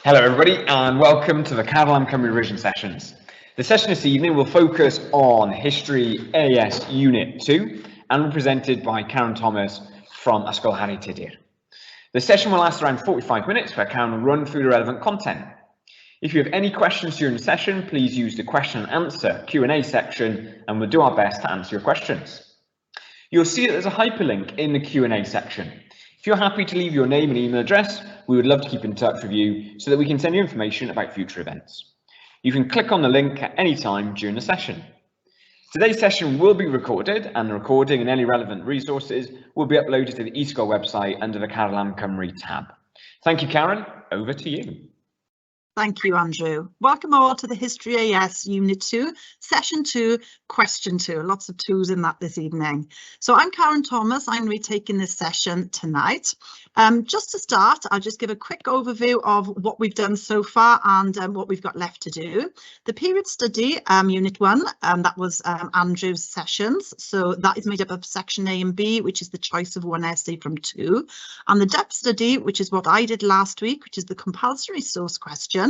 Hello everybody and welcome to the Catalan Cymru revision sessions. The session this evening will focus on History AS Unit 2 and will be presented by Karen Thomas from e-sgol Harry Tudur. The session will last around 45 minutes where Karen will run through the relevant content. If you have any questions during the session, please use the question and answer Q&A section and we'll do our best to answer your questions. You'll see that there's a hyperlink in the Q&A section. If you're happy to leave your name and email address, we would love to keep in touch with you so that we can send you information about future events. You can click on the link at any time during the session. Today's session will be recorded and the recording and any relevant resources will be uploaded to the e-sgol website under the Catalan Cymru tab. Thank you, Karen. Over to you. Thank you, Andrew. Welcome all to the History AS Unit 2, Session 2, Question 2. Lots of twos in that this evening. So I'm Karen Thomas. I'm going to be taking this session tonight. Just to start, I'll just give a quick overview of what we've done so far and what we've got left to do. The period study, Unit 1, that was Andrew's sessions. So that is made up of Section A and B, which is the choice of one essay from 2. And the depth study, which is what I did last week, which is the compulsory source question.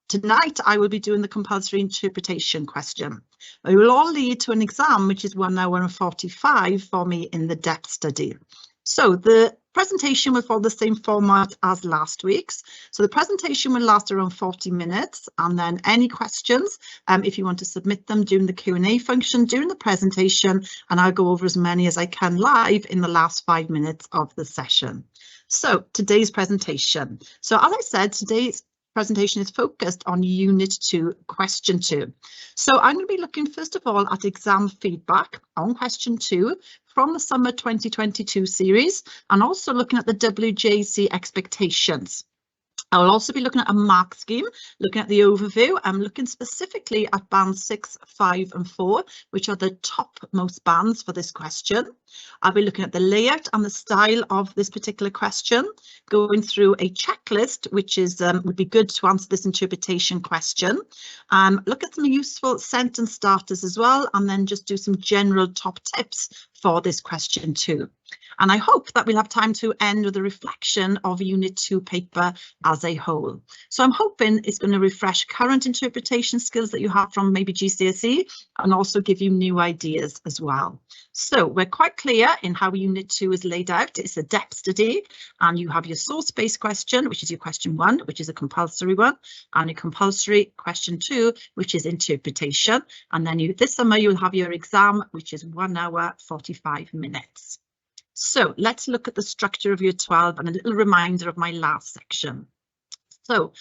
Tonight I will be doing the compulsory interpretation question. It will all lead to an exam, which is 1 hour and 45 for me in the depth study. So the presentation will follow the same format as last week's. So the presentation will last around 40 minutes and then any questions, if you want to submit them during the Q&A function during the presentation, and I'll go over as many as I can live in the last 5 minutes of the session. So today's presentation. So as I said, today's presentation is focused on Unit 2, Question 2. So I'm going to be looking first of all at exam feedback on Question 2 from the Summer 2022 series and also looking at the WJC expectations. I'll also be looking at a mark scheme, looking at the overview. I'm looking specifically at bands 6, 5 and 4, which are the topmost bands for this question. I'll be looking at the layout and the style of this particular question, going through a checklist, which is would be good to answer this interpretation question. Look at some useful sentence starters as well, and then just do some general top tips for this question too. And I hope that we'll have time to end with a reflection of Unit 2 paper as a whole. So I'm hoping it's going to refresh current interpretation skills that you have from maybe GCSE and also give you new ideas as well. So we're quite clear in how Unit 2 is laid out. It's a depth study and you have your source-based question, which is your question 1, which is a compulsory one, and a compulsory question 2, which is interpretation. And then this summer you'll have your exam, which is 1 hour 45 minutes. So let's look at the structure of Year 12 and a little reminder of my last section. So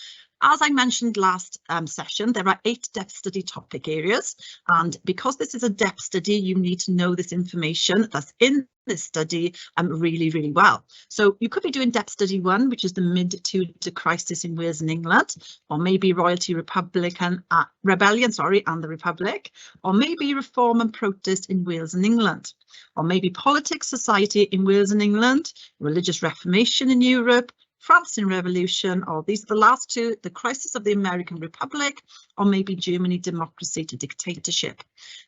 as I mentioned last session, there are 8 depth study topic areas, and because this is a depth study, you need to know this information that's in this study really well. So you could be doing depth study 1, which is the mid-Tudor crisis in Wales and England, or maybe Royalty Rebellion and the Republic, or maybe Reform and Protest in Wales and England, or maybe Politics, Society in Wales and England, Religious Reformation in Europe, France in Revolution, or these are the last 2, the crisis of the American Republic, or maybe Germany, democracy to dictatorship.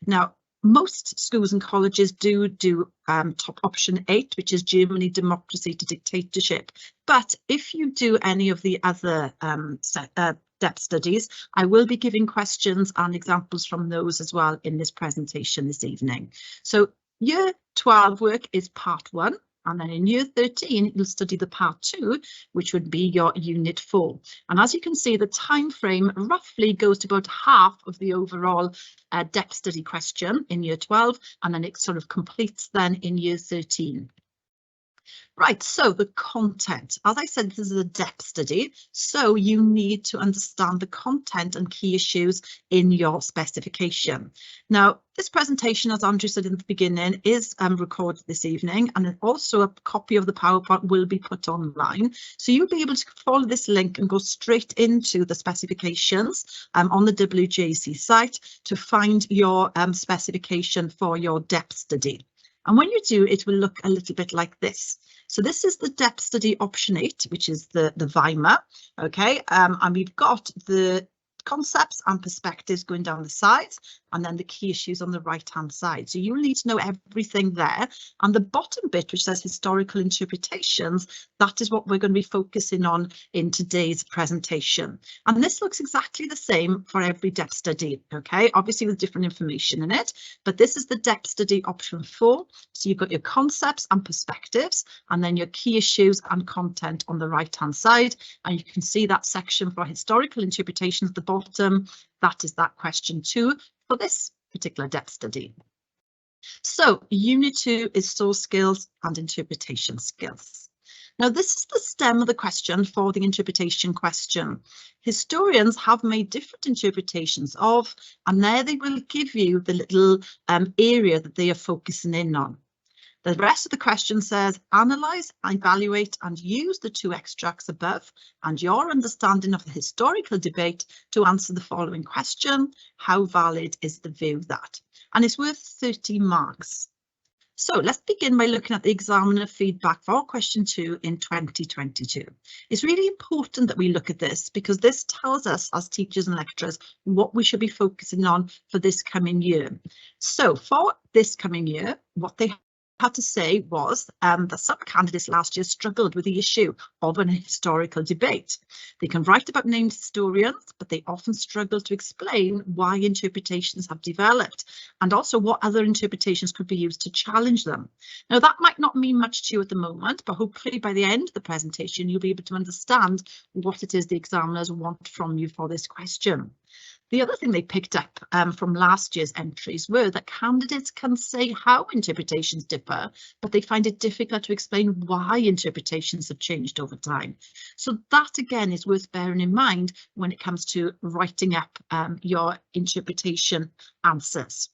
Now, most schools and colleges do top option 8, which is Germany, democracy to dictatorship. But if you do any of the other depth studies, I will be giving questions and examples from those as well in this presentation this evening. So Year 12 work is part 1. And then in Year 13, you'll study the part 2, which would be your Unit 4. And as you can see, the time frame roughly goes to about half of the overall depth study question in Year 12, and then it sort of completes then in Year 13. Right, so the content. As I said, this is a depth study, so you need to understand the content and key issues in your specification. Now, this presentation, as Andrew said in the beginning, is recorded this evening, and also a copy of the PowerPoint will be put online. So you'll be able to follow this link and go straight into the specifications on the WJC site to find your specification for your depth study. And when you do, it will look a little bit like this. So this is the depth study option 8, which is the Weimar. Okay, and we've got the concepts and perspectives going down the sides, and then the key issues on the right hand side. So you'll need to know everything there. And the bottom bit, which says historical interpretations, that is what we're going to be focusing on in today's presentation. And this looks exactly the same for every depth study, okay, obviously with different information in it, but this is the depth study option 4. So you've got your concepts and perspectives, and then your key issues and content on the right hand side. And you can see that section for historical interpretations at the bottom. That is that question 2 for this particular depth study. So Unit 2 is source skills and interpretation skills. Now, this is the stem of the question for the interpretation question. Historians have made different interpretations of, and there they will give you the little area that they are focusing in on. The rest of the question says, analyse, evaluate and use the 2 extracts above and your understanding of the historical debate to answer the following question. How valid is the view that? And it's worth 30 marks. So let's begin by looking at the examiner feedback for question 2 in 2022. It's really important that we look at this because this tells us as teachers and lecturers what we should be focusing on for this coming year. So for this coming year, what they had to say was that some candidates last year struggled with the issue of an historical debate. They can write about named historians, but they often struggle to explain why interpretations have developed and also what other interpretations could be used to challenge them. Now, that might not mean much to you at the moment, but hopefully by the end of the presentation, you'll be able to understand what it is the examiners want from you for this question. The other thing they picked up from last year's entries were that candidates can say how interpretations differ, but they find it difficult to explain why interpretations have changed over time. So that again is worth bearing in mind when it comes to writing up your interpretation answers.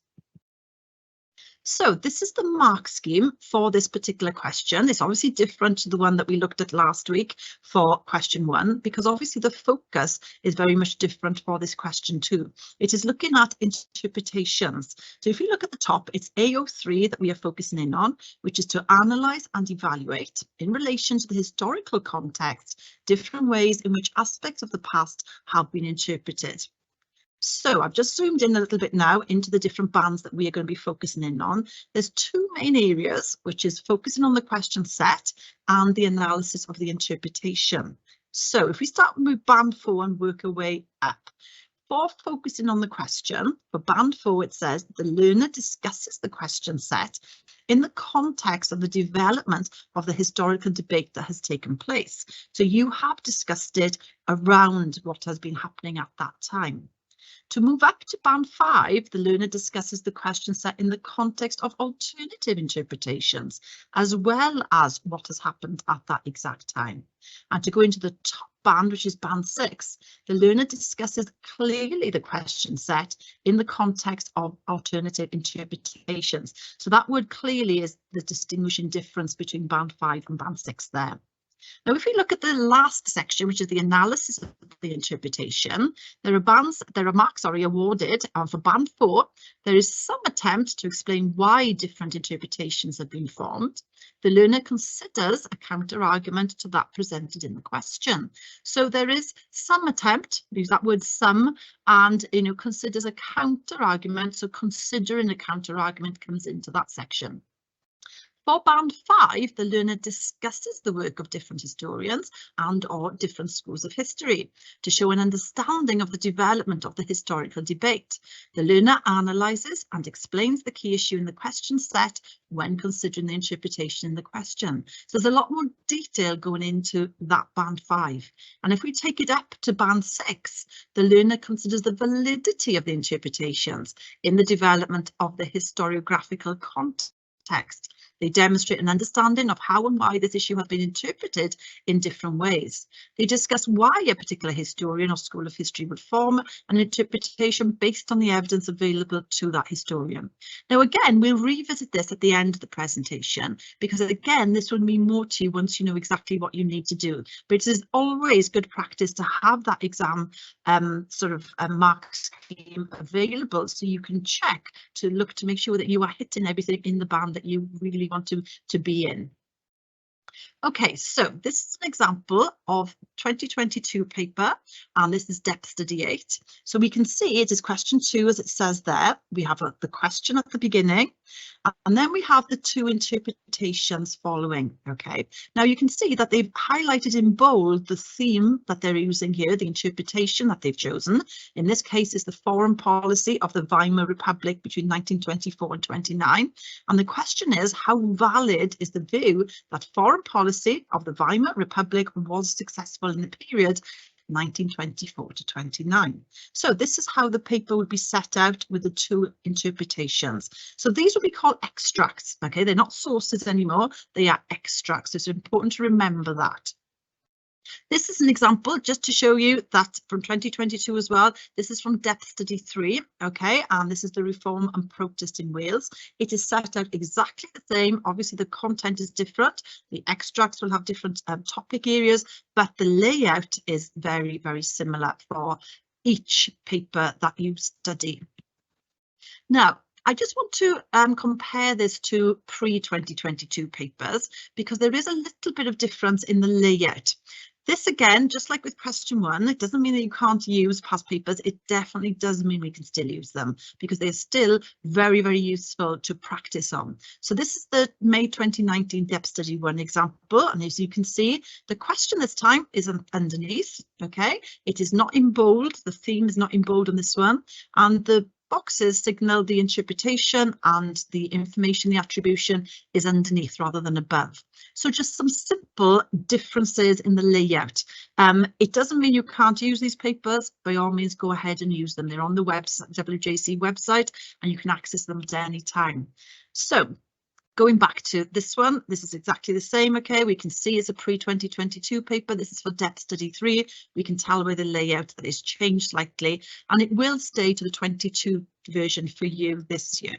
So this is the mark scheme for this particular question. It's obviously different to the one that we looked at last week for question 1, because obviously the focus is very much different for this question 2. It is looking at interpretations. So if you look at the top, it's AO3 that we are focusing in on, which is to analyse and evaluate in relation to the historical context, different ways in which aspects of the past have been interpreted. So I've just zoomed in a little bit now into the different bands that we are going to be focusing in on. There's 2 main areas, which is focusing on the question set and the analysis of the interpretation. So if we start with band 4 and work our way up. For focusing on the question, for band 4, it says the learner discusses the question set in the context of the development of the historical debate that has taken place. So you have discussed it around what has been happening at that time. To move up to band 5, the learner discusses the question set in the context of alternative interpretations, as well as what has happened at that exact time. And to go into the top band, which is band 6, the learner discusses clearly the question set in the context of alternative interpretations. So that word clearly is the distinguishing difference between band 5 and band 6 there. Now, if we look at the last section, which is the analysis of the interpretation, there are marks awarded for band 4. There is some attempt to explain why different interpretations have been formed. The learner considers a counter argument to that presented in the question. So there is some attempt, use that word some, and considers a counter argument. So considering a counter argument comes into that section. For band 5, the learner discusses the work of different historians and or different schools of history to show an understanding of the development of the historical debate. The learner analyses and explains the key issue in the question set when considering the interpretation in the question. So there's a lot more detail going into that band 5. And if we take it up to band 6, the learner considers the validity of the interpretations in the development of the historiographical context. They demonstrate an understanding of how and why this issue has been interpreted in different ways. They discuss why a particular historian or school of history would form an interpretation based on the evidence available to that historian. Now, again, we'll revisit this at the end of the presentation, because again, this will mean more to you once you know exactly what you need to do. But it is always good practice to have that exam mark scheme available so you can check to look to make sure that you are hitting everything in the band that you really want to be in. Okay, so this is an example of 2022 paper, and this is depth study 8. So we can see it is question 2, as it says there. We have the question at the beginning, and then we have the 2 interpretations following. Okay, now you can see that they've highlighted in bold the theme that they're using here, the interpretation that they've chosen. In this case, is the foreign policy of the Weimar Republic between 1924 and 29. And the question is, how valid is the view that foreign policy of the Weimar Republic was successful in the period 1924 to 29. So this is how the paper would be set out with the 2 interpretations. So these would be called extracts. Okay, they're not sources anymore, they are extracts. So it's important to remember that. This is an example just to show you that from 2022 as well. This is from depth study 3, okay, and this is the reform and protest in Wales. It is set out exactly the same. Obviously the content is different, the extracts will have different topic areas, but the layout is very, very similar for each paper that you study. Now, I just want to compare this to pre-2022 papers, because there is a little bit of difference in the layout. This again, just like with question 1, it doesn't mean that you can't use past papers. It definitely does mean we can still use them, because they're still very, very useful to practice on. So this is the May 2019 depth study 1 example. And as you can see, the question this time is underneath. Okay, it is not in bold. The theme is not in bold on this one. And the boxes signal the interpretation, and the information, the attribution, is underneath rather than above. So just some simple differences in the layout. It doesn't mean you can't use these papers. By all means, go ahead and use them. They're on the website, WJC website, and you can access them at any time. So going back to this one, this is exactly the same. Okay, we can see it's a pre-2022 paper. This is for depth study 3. We can tell by the layout that it's changed slightly, and it will stay to the 22 version for you this year.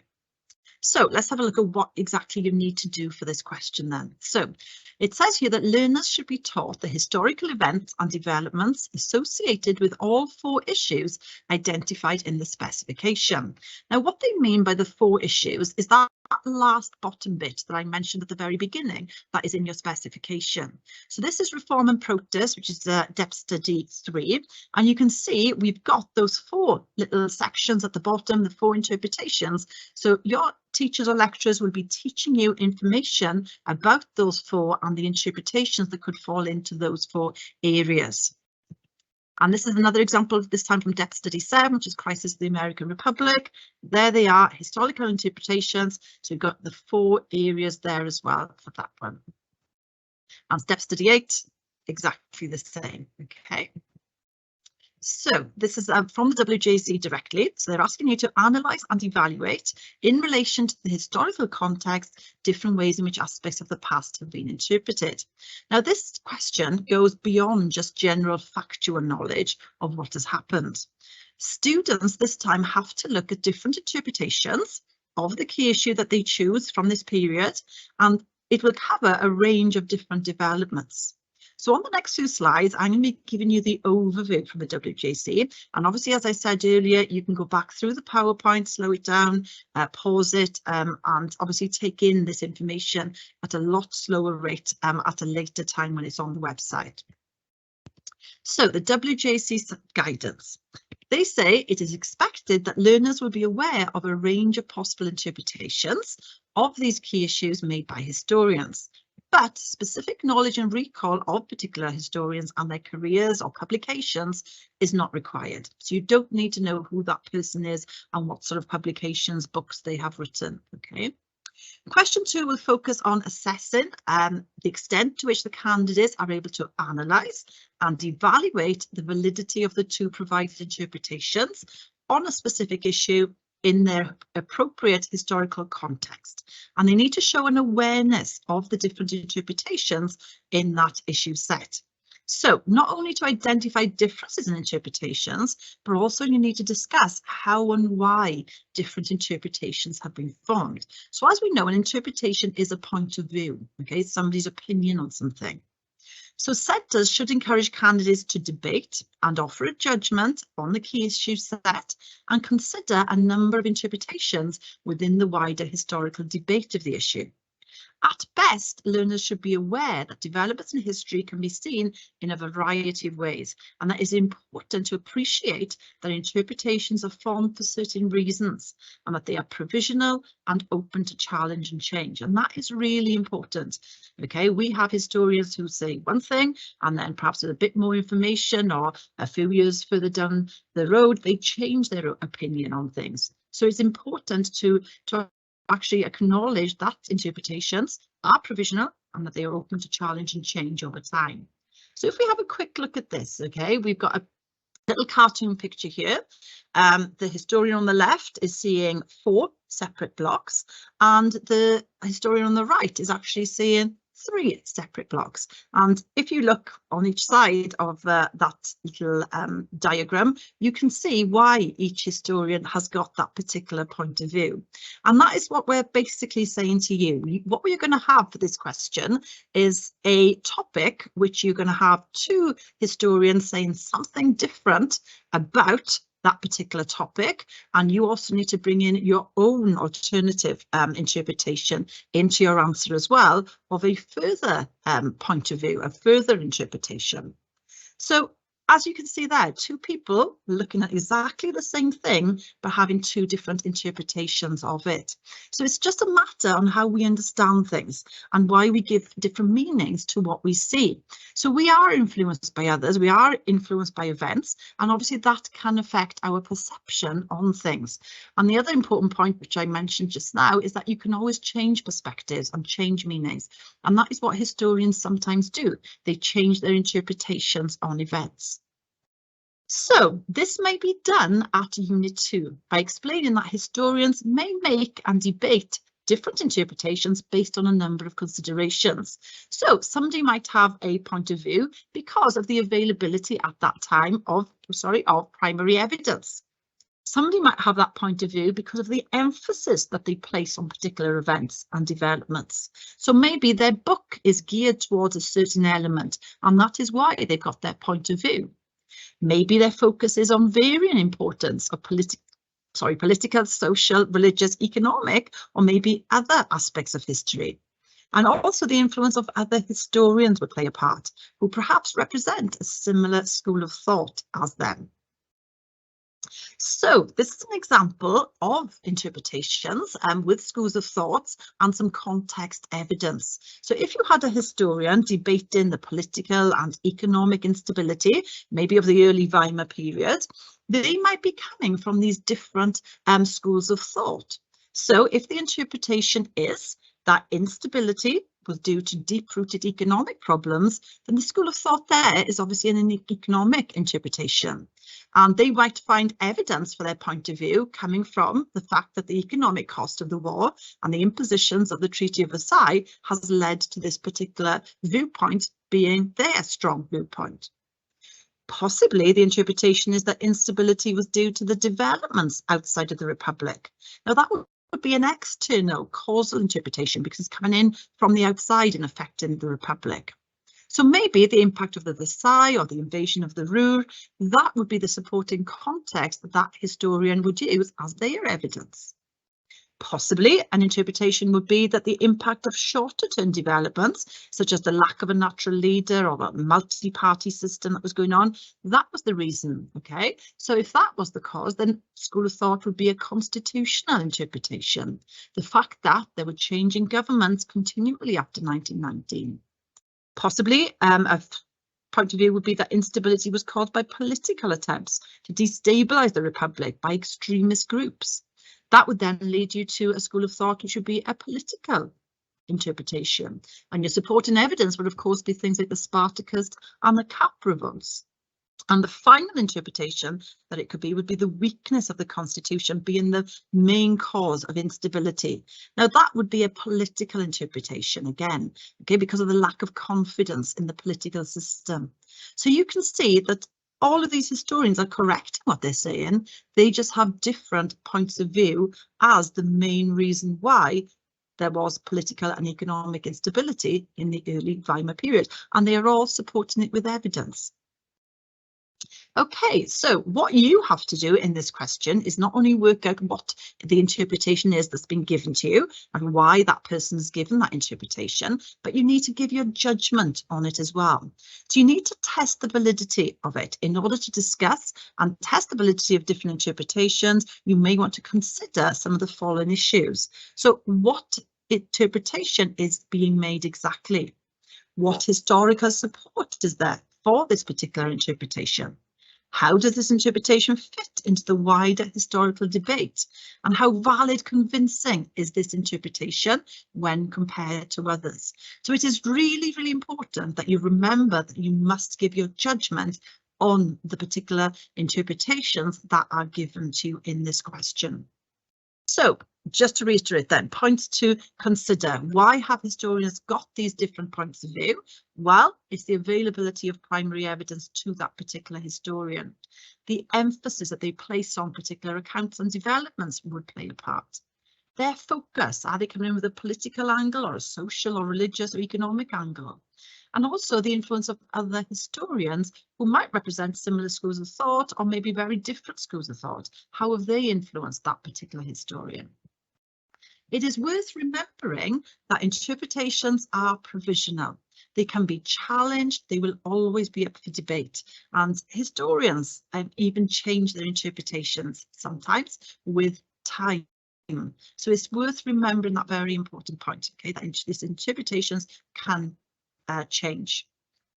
So let's have a look at what exactly you need to do for this question then. So it says here that learners should be taught the historical events and developments associated with all 4 issues identified in the specification. Now, what they mean by the 4 issues is that last bottom bit that I mentioned at the very beginning, that is in your specification. So this is reform and protest, which is the depth study 3, and you can see we've got those 4 little sections at the bottom, the 4 interpretations. So your teachers or lecturers will be teaching you information about those 4 and the interpretations that could fall into those 4 areas. And this is another example, this time from depth study 7, which is Crisis of the American Republic. There they are, historical interpretations. So we've got the 4 areas there as well for that one. And depth study 8, exactly the same. Okay. So this is from the WJC directly. So they're asking you to analyse and evaluate, in relation to the historical context, different ways in which aspects of the past have been interpreted. Now, this question goes beyond just general factual knowledge of what has happened. Students this time have to look at different interpretations of the key issue that they choose from this period, and it will cover a range of different developments. So on the next 2 slides, I'm going to be giving you the overview from the WJC. And obviously, as I said earlier, you can go back through the PowerPoint, slow it down, pause it, and obviously take in this information at a lot slower rate at a later time when it's on the website. So the WJC guidance. They say it is expected that learners will be aware of a range of possible interpretations of these key issues made by historians. But specific knowledge and recall of particular historians and their careers or publications is not required. So you don't need to know who that person is and what sort of publications, books they have written. Okay. Question 2 will focus on assessing the extent to which the candidates are able to analyse and evaluate the validity of the 2 provided interpretations on a specific issue in their appropriate historical context. And they need to show an awareness of the different interpretations in that issue set. So not only to identify differences in interpretations, but also you need to discuss how and why different interpretations have been formed. So as we know, an interpretation is a point of view, okay, it's somebody's opinion on something. So centres should encourage candidates to debate and offer a judgment on the key issue set and consider a number of interpretations within the wider historical debate of the issue. At best, learners should be aware that developments in history can be seen in a variety of ways, and that it is important to appreciate that interpretations are formed for certain reasons, and that they are provisional and open to challenge and change. And that is really important. Okay, we have historians who say one thing, and then perhaps with a bit more information or a few years further down the road, they change their opinion on things. So it's important to actually acknowledge that interpretations are provisional and that they are open to challenge and change over time. So if we have a quick look at this, okay, we've got a little cartoon picture here. The historian on the left is seeing 4 separate blocks, and the historian on the right is actually seeing 3 separate blocks. And if you look on each side of that little diagram, you can see why each historian has got that particular point of view. And that is what we're basically saying to you. What we're going to have for this question is a topic which you're going to have 2 historians saying something different about that particular topic, and you also need to bring in your own alternative interpretation into your answer as well, of a further point of view, a further interpretation. So as you can see there, 2 people looking at exactly the same thing, but having 2 different interpretations of it. So it's just a matter on how we understand things and why we give different meanings to what we see. So we are influenced by others, we are influenced by events, and obviously that can affect our perception on things. And the other important point, which I mentioned just now, is that you can always change perspectives and change meanings. And that is what historians sometimes do. They change their interpretations on events. So this may be done at Unit 2 by explaining that historians may make and debate different interpretations based on a number of considerations. So somebody might have a point of view because of the availability at that time of primary evidence. Somebody might have that point of view because of the emphasis that they place on particular events and developments. So maybe their book is geared towards a certain element, and that is why they've got their point of view. Maybe their focus is on varying importance of political, social, religious, economic, or maybe other aspects of history. And also the influence of other historians would play a part, who perhaps represent a similar school of thought as them. So this is an example of interpretations with schools of thoughts and some context evidence. So if you had a historian debating the political and economic instability, maybe of the early Weimar period, they might be coming from these different schools of thought. So if the interpretation is that instability was due to deep-rooted economic problems, then the school of thought there is obviously an economic interpretation. And they might find evidence for their point of view coming from the fact that the economic cost of the war and the impositions of the Treaty of Versailles has led to this particular viewpoint being their strong viewpoint. Possibly the interpretation is that instability was due to the developments outside of the Republic. Now that would be an external causal interpretation because it's coming in from the outside and affecting the Republic. So maybe the impact of the Versailles or the invasion of the Ruhr, that would be the supporting context that that historian would use as their evidence. Possibly an interpretation would be that the impact of shorter term developments, such as the lack of a natural leader or a multi-party system that was going on, that was the reason. Okay, so if that was the cause, then school of thought would be a constitutional interpretation. The fact that there were changing governments continually after 1919. Possibly a point of view would be that instability was caused by political attempts to destabilise the Republic by extremist groups. That would then lead you to a school of thought which would be a political interpretation. And your supporting evidence would of course be things like the Spartacist and the Cap revolts. And the final interpretation that it could be would be the weakness of the constitution being the main cause of instability. Now that would be a political interpretation again, okay, because of the lack of confidence in the political system. So you can see that all of these historians are correct in what they're saying. They just have different points of view as the main reason why there was political and economic instability in the early Weimar period, and they are all supporting it with evidence. Okay, so what you have to do in this question is not only work out what the interpretation is that's been given to you and why that person has given that interpretation, but you need to give your judgment on it as well. So you need to test the validity of it. In order to discuss and test the validity of different interpretations, you may want to consider some of the following issues. So what interpretation is being made exactly? What historical support is there for this particular interpretation? How does this interpretation fit into the wider historical debate? And how valid, convincing is this interpretation when compared to others? So it is really, really important that you remember that you must give your judgment on the particular interpretations that are given to you in this question. So just to reiterate then, points to consider. Why have historians got these different points of view? Well, it's the availability of primary evidence to that particular historian. The emphasis that they place on particular accounts and developments would play a part. Their focus, are they coming in with a political angle or a social or religious or economic angle? And also the influence of other historians who might represent similar schools of thought or maybe very different schools of thought. How have they influenced that particular historian? It is worth remembering that interpretations are provisional. They can be challenged, they will always be up for debate, and historians even change their interpretations, sometimes with time. So it's worth remembering that very important point, okay, that these interpretations can change.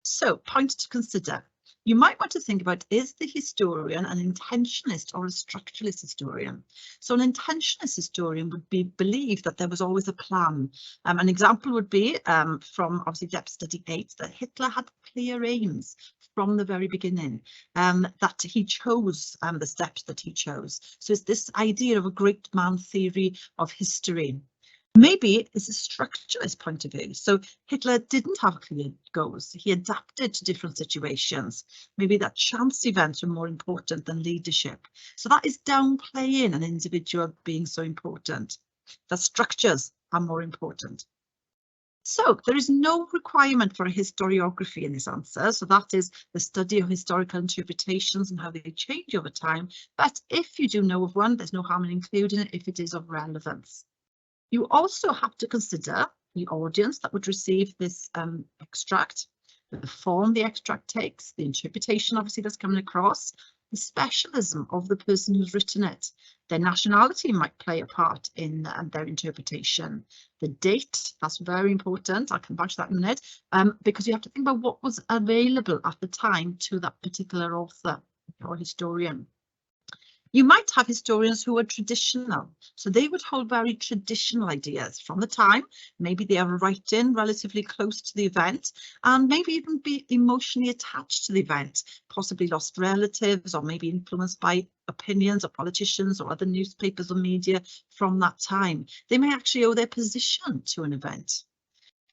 So, points to consider. You might want to think about, is the historian an intentionalist or a structuralist historian? So an intentionalist historian would believe that there was always a plan. An example would be from obviously Depth Study 8 that Hitler had clear aims from the very beginning, that he chose the steps that he chose. So it's this idea of a great man theory of history. Maybe it's a structuralist point of view. So Hitler didn't have clear goals. He adapted to different situations. Maybe that chance events are more important than leadership. So that is downplaying an individual being so important. The structures are more important. So there is no requirement for a historiography in this answer. So that is the study of historical interpretations and how they change over time. But if you do know of one, there's no harm in including it if it is of relevance. You also have to consider the audience that would receive this extract, the form the extract takes, the interpretation obviously that's coming across, the specialism of the person who's written it. Their nationality might play a part in their interpretation. The date, that's very important. I'll come back to that in a minute, because you have to think about what was available at the time to that particular author or historian. You might have historians who are traditional, so they would hold very traditional ideas from the time. Maybe they are writing relatively close to the event and maybe even be emotionally attached to the event, possibly lost relatives or maybe influenced by opinions of politicians or other newspapers or media from that time. They may actually owe their position to an event.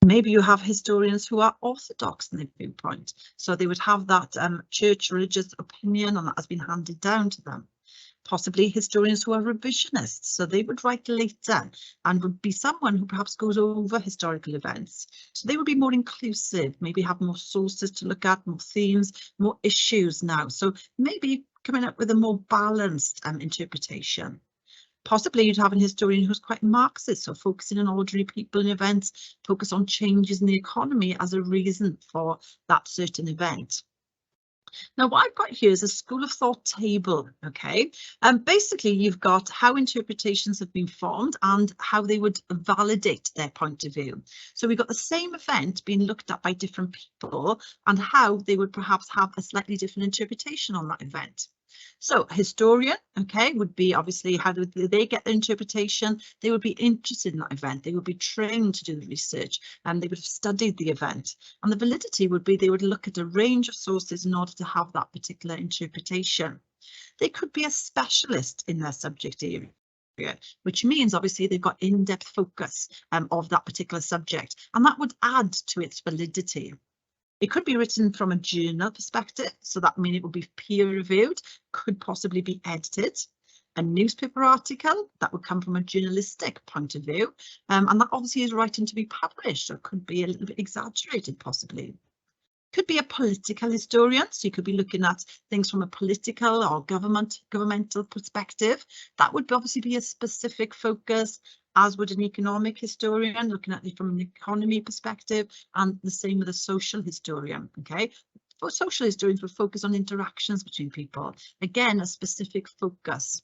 Maybe you have historians who are orthodox in their viewpoint, so they would have that church religious opinion and that has been handed down to them. Possibly historians who are revisionists, so they would write later and would be someone who perhaps goes over historical events. So they would be more inclusive, maybe have more sources to look at, more themes, more issues now. So maybe coming up with a more balanced interpretation. Possibly you'd have an historian who's quite Marxist, so focusing on ordinary people and events, focus on changes in the economy as a reason for that certain event. Now, what I've got here is a school of thought table, okay? Basically, you've got how interpretations have been formed and how they would validate their point of view. So we've got the same event being looked at by different people and how they would perhaps have a slightly different interpretation on that event. So a historian, okay, would be obviously how do they get their interpretation? They would be interested in that event. They would be trained to do the research and they would have studied the event. And the validity would be they would look at a range of sources in order to have that particular interpretation. They could be a specialist in their subject area, which means obviously they've got in-depth focus of that particular subject, and that would add to its validity. It could be written from a journal perspective, so that means it would be peer reviewed, could possibly be edited. A newspaper article that would come from a journalistic point of view, and that obviously is writing to be published, or could be a little bit exaggerated possibly. Could be a political historian, so you could be looking at things from a political or governmental perspective. That would obviously be a specific focus, as would an economic historian, looking at it from an economy perspective, and the same with a social historian. Okay, for social historians, would focus on interactions between people. Again, a specific focus.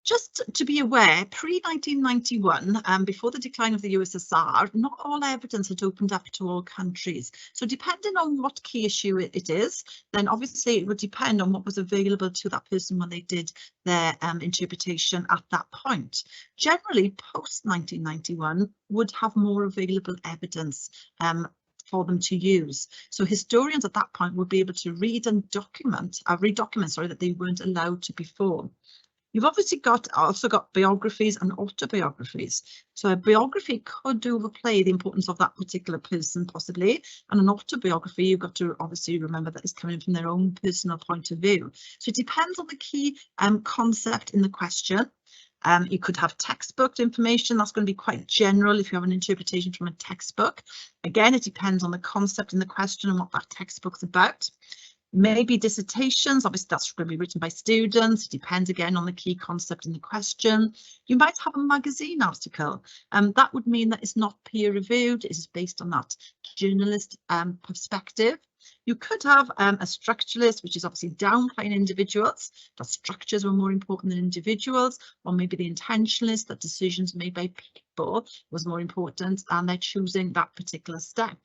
Just to be aware, pre-1991, before the decline of the USSR, not all evidence had opened up to all countries. So depending on what key issue it is, then obviously it would depend on what was available to that person when they did their interpretation at that point. Generally, post-1991 would have more available evidence for them to use. So historians at that point would be able to read documents that they weren't allowed to before. You've obviously also got biographies and autobiographies. So a biography could overplay the importance of that particular person, possibly, and an autobiography, you've got to obviously remember that it's coming from their own personal point of view. So it depends on the key concept in the question. You could have textbook information. That's going to be quite general if you have an interpretation from a textbook. Again, it depends on the concept in the question and what that textbook's about. Maybe dissertations, obviously that's going to be written by students. It depends again on the key concept in the question. You might have a magazine article, and that would mean that it's not peer reviewed, it is based on that journalist perspective. You could have a structuralist, which is obviously downplaying individuals, that structures were more important than individuals, or maybe the intentionalist, that decisions made by people was more important and they're choosing that particular step.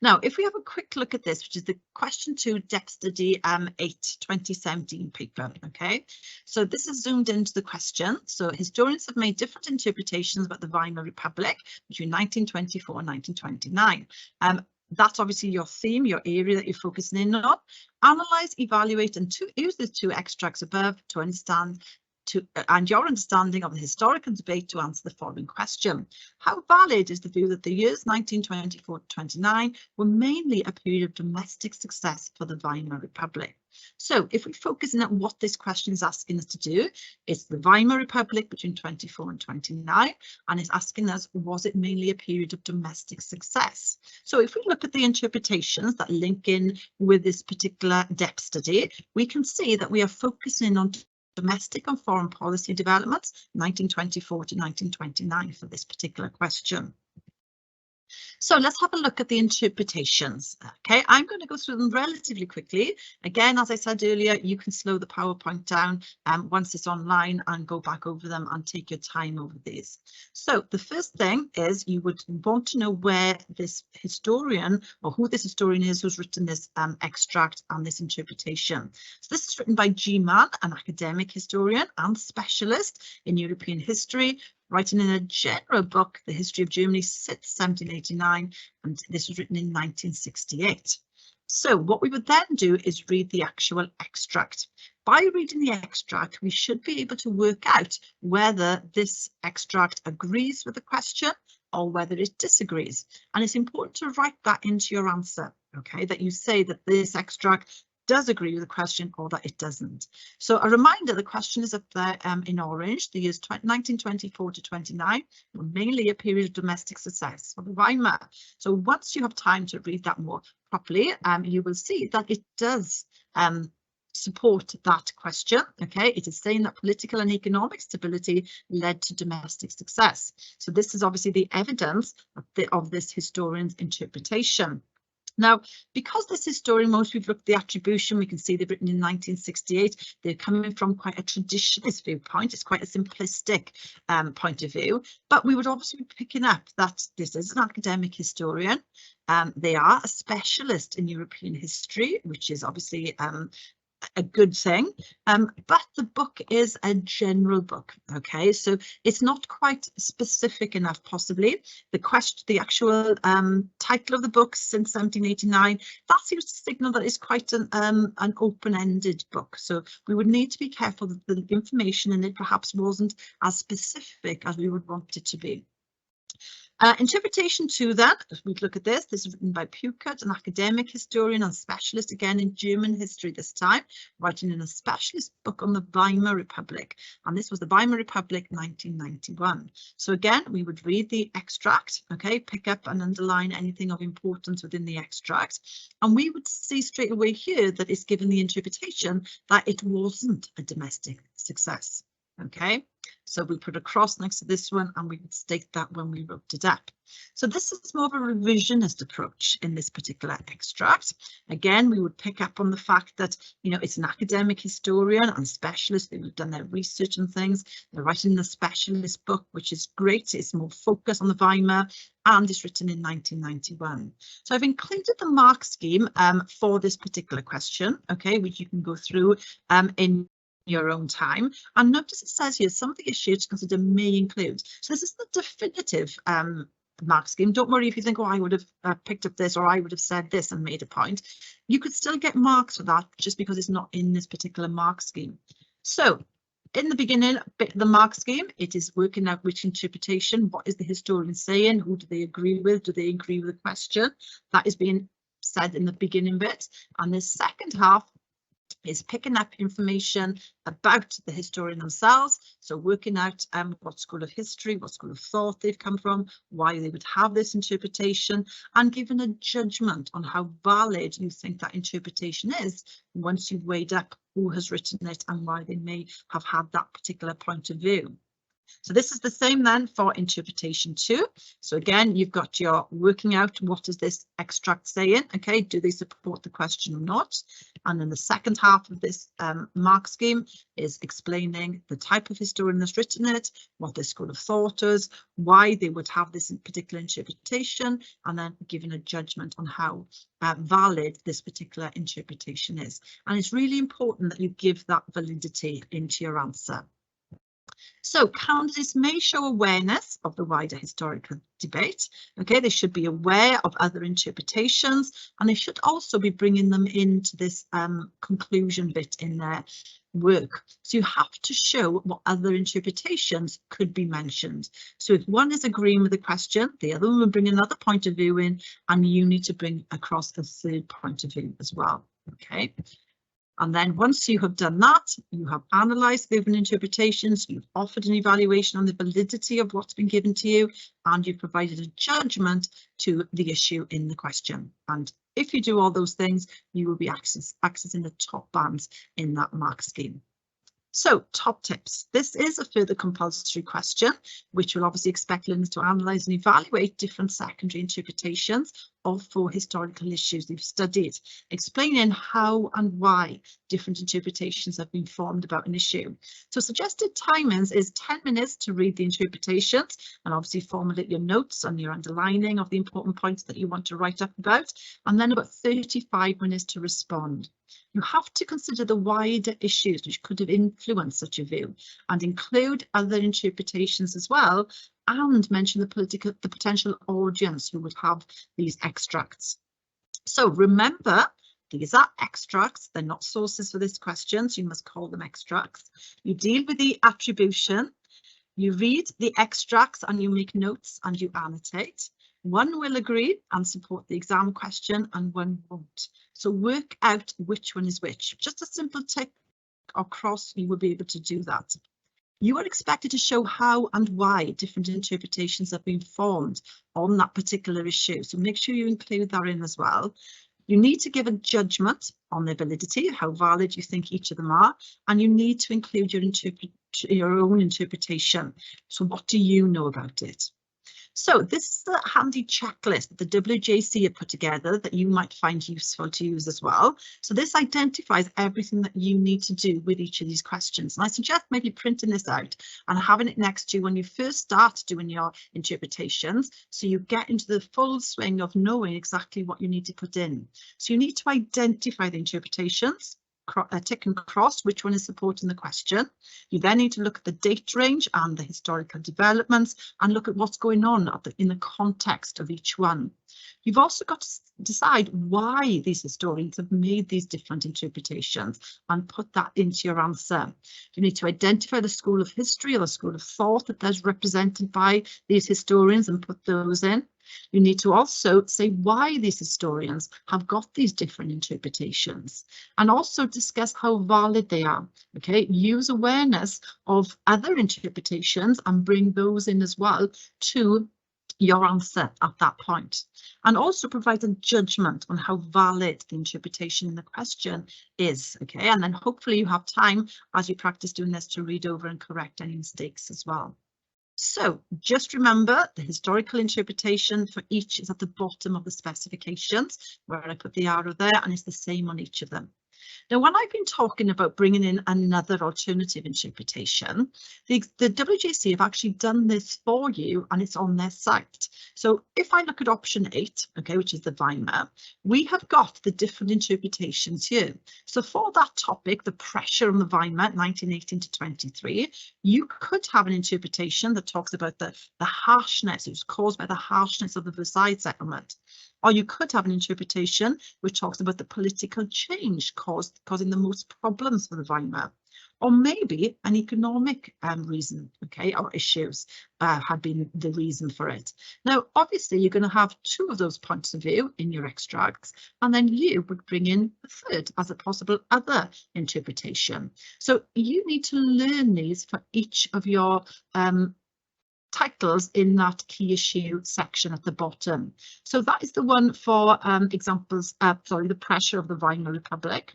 Now, if we have a quick look at this, which is the question 2 depth study 8 2017 paper. Okay, so this is zoomed into the question. So historians have made different interpretations about the Weimar Republic between 1924 and 1929. That's obviously your theme, your area that you're focusing in on. Analyze, evaluate, and use the 2 extracts above to understand and your understanding of the historical debate to answer the following question. How valid is the view that the years 1924 to 29 were mainly a period of domestic success for the Weimar Republic? So if we focus in on what this question is asking us to do, it's the Weimar Republic between 24 and 29, and it's asking us, was it mainly a period of domestic success? So if we look at the interpretations that link in with this particular depth study, we can see that we are focusing on domestic and foreign policy developments 1924 to 1929 for this particular question. So let's have a look at the interpretations. Okay, I'm going to go through them relatively quickly. Again, as I said earlier, you can slow the PowerPoint down once it's online and go back over them and take your time over these. So the first thing is you would want to know where this historian or who this historian is who's written this extract and this interpretation. So this is written by G. Mann, an academic historian and specialist in European history, writing in a general book, The History of Germany since 1789, and this was written in 1968. So what we would then do is read the actual extract. By reading the extract, we should be able to work out whether this extract agrees with the question or whether it disagrees. And it's important to write that into your answer, okay, that you say that this extract does agree with the question or that it doesn't. So a reminder, the question is up there in orange. The years 1924 to 29 were mainly a period of domestic success for the Weimar. So once you have time to read that more properly, you will see that it does support that question. Okay, it is saying that political and economic stability led to domestic success. So this is obviously the evidence of this historian's interpretation. Now, because this historian, most we've looked at the attribution, we can see they've written in 1968. They're coming from quite a traditionalist viewpoint. It's quite a simplistic point of view, but we would obviously be picking up that this is an academic historian. They are a specialist in European history, which is obviously a good thing, but the book is a general book. Okay, so it's not quite specific enough. Possibly the actual title of the book since 1789, that seems to signal that it's quite an open-ended book. So we would need to be careful that the information in it perhaps wasn't as specific as we would want it to be. Interpretation 2 then, if we look at this is written by Pukert, an academic historian and specialist again in German history this time, writing in a specialist book on the Weimar Republic. And this was the Weimar Republic 1991. So again, we would read the extract, okay, pick up and underline anything of importance within the extract. And we would see straight away here that it's given the interpretation that it wasn't a domestic success. Okay, so we put a cross next to this one and we would state that when we wrote it up. So this is more of a revisionist approach in this particular extract. Again, we would pick up on the fact that, you know, it's an academic historian and specialist. They've done their research and things. They're writing the specialist book, which is great. It's more focused on the Weimar and it's written in 1991. So I've included the mark scheme for this particular question, okay, which you can go through in your own time. And notice it says here some of the issues to consider may include. So this is the definitive mark scheme. Don't worry if you think, oh, I would have picked up this or I would have said this and made a point. You could still get marks for that just because it's not in this particular mark scheme. So in the beginning bit of the mark scheme, it is working out which interpretation, what is the historian saying, who do they agree with, do they agree with the question? That is being said in the beginning bit. And the second half is picking up information about the historian themselves, so working out what school of history, what school of thought they've come from, why they would have this interpretation, and giving a judgment on how valid you think that interpretation is once you've weighed up who has written it and why they may have had that particular point of view. So this is the same then for interpretation 2. So again, you've got your working out what is this extract saying, okay, do they support the question or not? And then the second half of this mark scheme is explaining the type of historian that's written it, what their school of thought is, why they would have this particular interpretation, and then giving a judgment on how valid this particular interpretation is. And it's really important that you give that validity into your answer. So candidates may show awareness of the wider historical debate. Okay, they should be aware of other interpretations and they should also be bringing them into this conclusion bit in their work. So you have to show what other interpretations could be mentioned. So if one is agreeing with the question, the other one will bring another point of view in, and you need to bring across a third point of view as well. Okay. And then once you have done that, you have analysed the given interpretations, you've offered an evaluation on the validity of what's been given to you, and you've provided a judgment to the issue in the question. And if you do all those things, you will be accessing the top bands in that mark scheme. So top tips. This is a further compulsory question, which will obviously expect learners to analyse and evaluate different secondary interpretations of 4 historical issues they've studied, explaining how and why different interpretations have been formed about an issue. So suggested timings is 10 minutes to read the interpretations and obviously formulate your notes and your underlining of the important points that you want to write up about, and then about 35 minutes to respond. You have to consider the wider issues which could have influenced such a view and include other interpretations as well, and mention the potential audience who would have these extracts. So remember, these are extracts, they're not sources for this question, so you must call them extracts. You deal with the attribution, you read the extracts and you make notes and you annotate. One will agree and support the exam question and one won't. So work out which one is which. Just a simple tick or cross, you will be able to do that. You are expected to show how and why different interpretations have been formed on that particular issue. So make sure you include that in as well. You need to give a judgment on their validity, how valid you think each of them are, and you need to include your own interpretation. So what do you know about it? So this is a handy checklist that the WJC have put together that you might find useful to use as well. So this identifies everything that you need to do with each of these questions. And I suggest maybe printing this out and having it next to you when you first start doing your interpretations, so you get into the full swing of knowing exactly what you need to put in. So you need to identify the interpretations. tick and cross which one is supporting the question. You then need to look at the date range and the historical developments and look at what's going on in the context of each one. You've also got to decide why these historians have made these different interpretations and put that into your answer. You need to identify the school of history or the school of thought that is represented by these historians and put those in. You need to also say why these historians have got these different interpretations and also discuss how valid they are. Okay, use awareness of other interpretations and bring those in as well to your answer at that point, and also provide a judgment on how valid the interpretation in the question is. Okay, and then hopefully you have time as you practice doing this to read over and correct any mistakes as well. So just remember the historical interpretation for each is at the bottom of the specifications where I put the arrow there, and it's the same on each of them. Now, when I've been talking about bringing in another alternative interpretation, the WJC have actually done this for you and it's on their site. So if I look at option 8, okay, which is the Weimar, we have got the different interpretations here. So for that topic, the pressure on the Weimar 1918 to 23, you could have an interpretation that talks about the harshness. It was caused by the harshness of the Versailles settlement. Or you could have an interpretation which talks about the political change causing the most problems for the Weimar. Or maybe an economic reason, okay, or issues had been the reason for it. Now, obviously, you're going to have 2 of those points of view in your extracts, and then you would bring in a third as a possible other interpretation. So you need to learn these for each of your titles in that key issue section at the bottom. So that is the one for examples, the pressure of the Weimar Republic.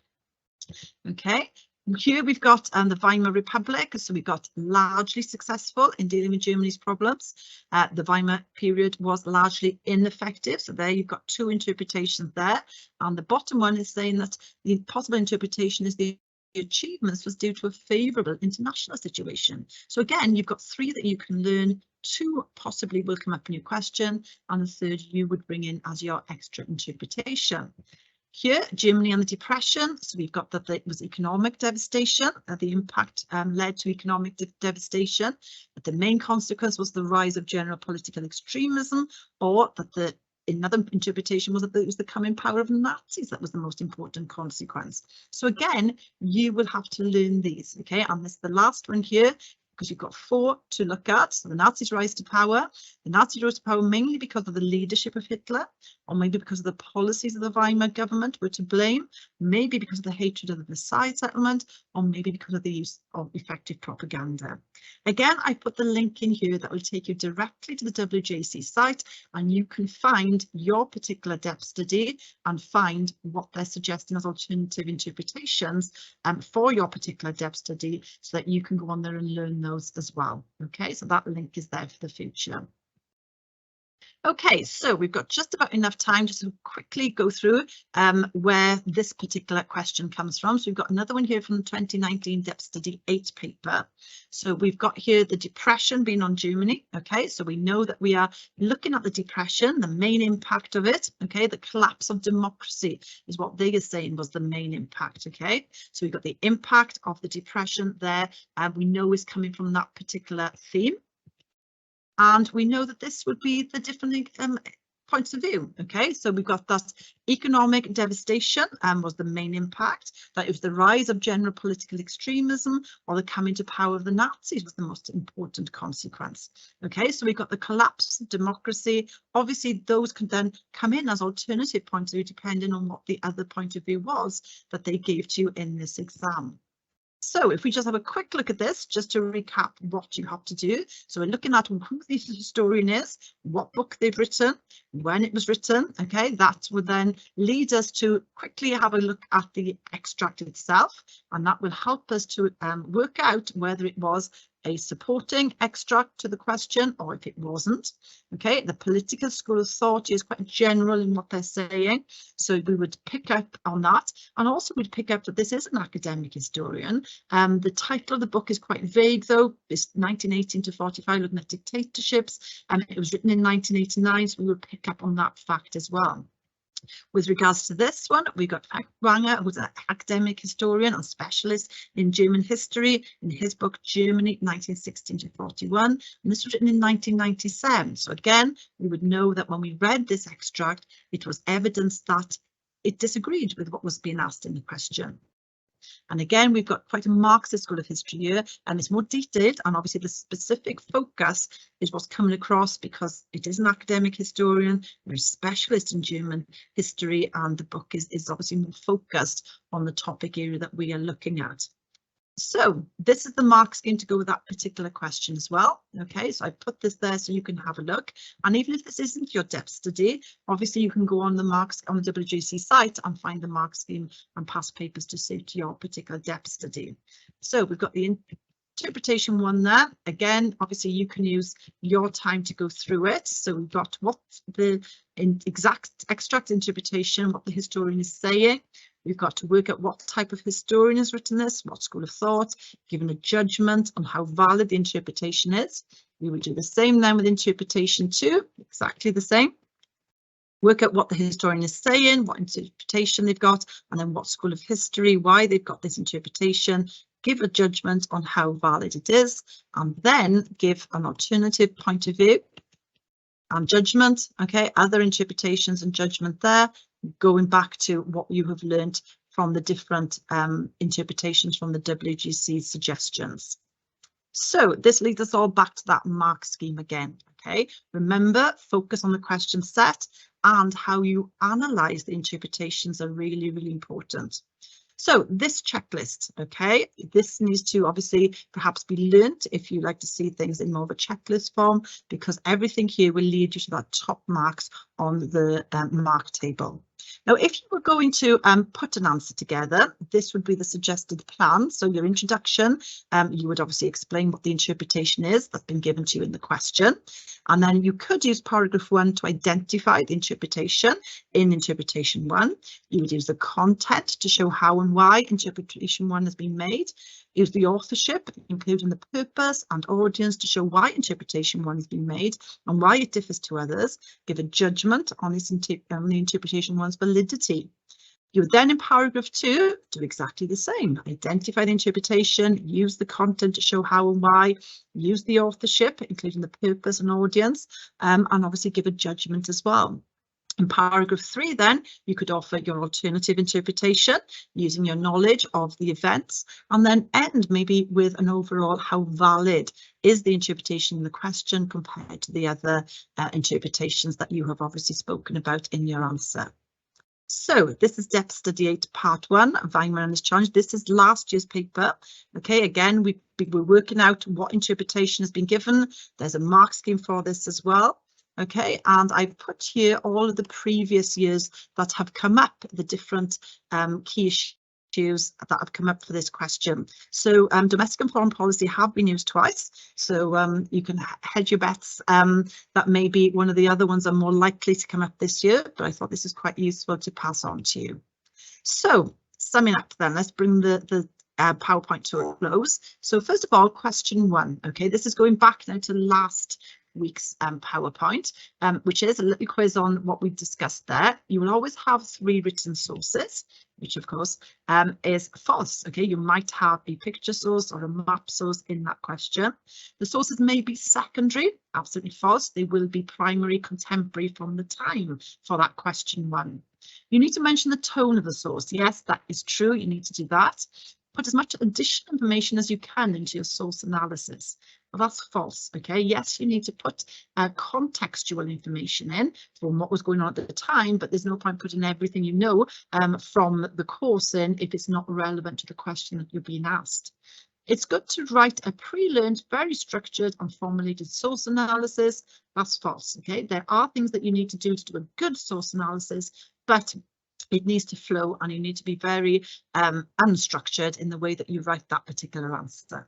Okay, here we've got the Weimar Republic. So we've got largely successful in dealing with Germany's problems. The Weimar period was largely ineffective. So there you've got 2 interpretations there. And the bottom one is saying that the possible interpretation is the achievements was due to a favourable international situation. So again, you've got 3 that you can learn, 2 possibly will come up in your question, and the third you would bring in as your extra interpretation. Here, Germany and the Depression. So we've got that it was economic devastation. The impact led to economic devastation. But the main consequence was the rise of general political extremism, or that another interpretation was that it was the coming power of Nazis that was the most important consequence. So again, you will have to learn these, okay? And this is the last one here, because you've got 4 to look at. So the Nazis rise to power. The Nazis rose to power mainly because of the leadership of Hitler, or maybe because of the policies of the Weimar government were to blame, maybe because of the hatred of the Versailles settlement, or maybe because of the use of effective propaganda. Again, I put the link in here that will take you directly to the WJC site, and you can find your particular depth study and find what they're suggesting as alternative interpretations for your particular depth study, so that you can go on there and learn those as well. Okay, so that link is there for the future. Okay, so we've got just about enough time just to quickly go through where this particular question comes from. So we've got another one here from the 2019 Depth Study 8 paper. So we've got here the Depression being on Germany. Okay, so we know that we are looking at the Depression, the main impact of it. Okay, the collapse of democracy is what they are saying was the main impact. Okay, so we've got the impact of the Depression there, and we know is coming from that particular theme. And we know that this would be the different points of view. Okay, so we've got that economic devastation was the main impact. That it was the rise of general political extremism, or the coming to power of the Nazis was the most important consequence. Okay, so we've got the collapse of democracy. Obviously, those can then come in as alternative points of view, depending on what the other point of view was that they gave to you in this exam. So if we just have a quick look at this, just to recap what you have to do. So we're looking at who the historian is, what book they've written, when it was written. Okay, that would then lead us to quickly have a look at the extract itself, and that will help us to work out whether it was a supporting extract to the question or if it wasn't. Okay, the political school of thought is quite general in what they're saying, so we would pick up on that, and also we'd pick up that this is an academic historian. The title of the book is quite vague though. It's 1918 to 45, looking at dictatorships, and it was written in 1989, so we would pick up on that fact as well. With regards to this one, we've got Wanger, who's an academic historian and specialist in German history, in his book Germany 1916 to 41, and this was written in 1997. So again, we would know that when we read this extract, it was evidence that it disagreed with what was being asked in the question. And again, we've got quite a Marxist school of history here, and it's more detailed, and obviously the specific focus is what's coming across because it is an academic historian, we're a specialist in German history, and the book is obviously more focused on the topic area that we are looking at. So this is the mark scheme to go with that particular question as well. Okay, so I put this there so you can have a look. And even if this isn't your depth study, obviously you can go on the marks on the WGC site and find the mark scheme and past papers to suit your particular depth study. So we've got the interpretation one there. Again, obviously you can use your time to go through it. So we've got what the exact extract interpretation, what the historian is saying. We've got to work out what type of historian has written this, what school of thought, given a judgment on how valid the interpretation is. We would do the same then with interpretation 2, exactly the same. Work out what the historian is saying, what interpretation they've got, and then what school of history, why they've got this interpretation, give a judgment on how valid it is, and then give an alternative point of view and judgment. Okay, other interpretations and judgment there, going back to what you have learned from the different interpretations from the WGC suggestions. So this leads us all back to that mark scheme again. Okay, remember, focus on the question set and how you analyze the interpretations are really, really important. So this checklist, okay, this needs to obviously perhaps be learnt if you like to see things in more of a checklist form, because everything here will lead you to that top marks on the mark table. Now, if you were going to put an answer together, this would be the suggested plan. So your introduction, you would obviously explain what the interpretation is that's been given to you in the question. And then you could use paragraph 1 to identify the interpretation in interpretation 1. You would use the content to show how and why interpretation 1 has been made. Use the authorship, including the purpose and audience, to show why interpretation 1 has been made and why it differs to others. Give a judgment on this the interpretation 1's validity. You would then in paragraph 2 do exactly the same. Identify the interpretation, use the content to show how and why, use the authorship, including the purpose and audience, and obviously give a judgment as well. In paragraph 3, then, you could offer your alternative interpretation using your knowledge of the events, and then end maybe with an overall how valid is the interpretation in the question compared to the other interpretations that you have obviously spoken about in your answer. So this is Depth Study 8 Part 1, Weimar and his challenge. This is last year's paper. Okay, again, we're working out what interpretation has been given. There's a mark scheme for this as well. Okay, and I've put here all of the previous years that have come up, the different key issues that have come up for this question. So domestic and foreign policy have been used twice, so you can hedge your bets that maybe one of the other ones are more likely to come up this year, but I thought this is quite useful to pass on to you. So summing up then, let's bring the PowerPoint to a close. So first of all, question 1. Okay, this is going back now to last week's PowerPoint, which is a little quiz on what we've discussed there. You will always have 3 written sources, which of course is false. Okay, you might have a picture source or a map source in that question. The sources may be secondary, absolutely false. They will be primary, contemporary from the time for that question 1. You need to mention the tone of the source. Yes, that is true. You need to do that. Put as much additional information as you can into your source analysis. Well, that's false. Okay, yes, you need to put contextual information in from what was going on at the time, but there's no point putting everything you know from the course in if it's not relevant to the question that you're being asked. It's good to write a pre-learned, very structured and formulated source analysis. That's false. Okay, there are things that you need to do a good source analysis, but it needs to flow and you need to be very unstructured in the way that you write that particular answer.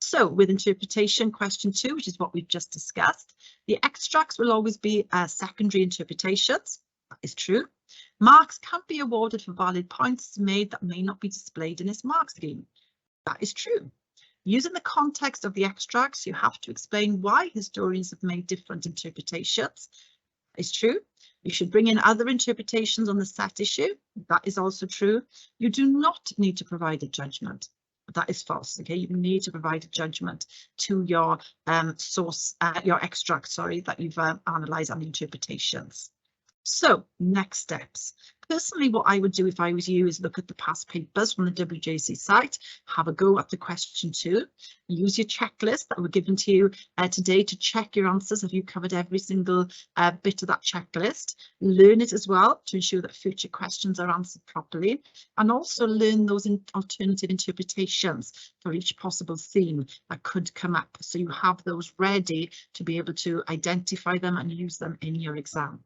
So with interpretation question 2, which is what we've just discussed, the extracts will always be secondary interpretations. That is true. Marks can be awarded for valid points made that may not be displayed in this mark scheme. That is true. Using the context of the extracts, you have to explain why historians have made different interpretations. That is true. You should bring in other interpretations on the set issue. That is also true. You do not need to provide a judgment. That is false. Okay, you need to provide a judgment to your source, your extract, sorry, that you've analysed and interpretations. So next steps. Personally, what I would do if I was you is look at the past papers from the WJC site, have a go at the question 2, use your checklist that were given to you today to check your answers. Have you covered every single bit of that checklist? Learn it as well to ensure that future questions are answered properly, and also learn those alternative interpretations for each possible theme that could come up, so you have those ready to be able to identify them and use them in your exam.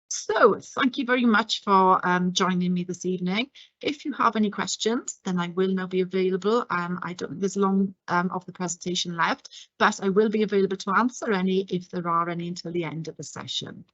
So thank you very much for joining me this evening. If you have any questions, then I will now be available. I don't think there's long of the presentation left, but I will be available to answer any if there are any until the end of the session.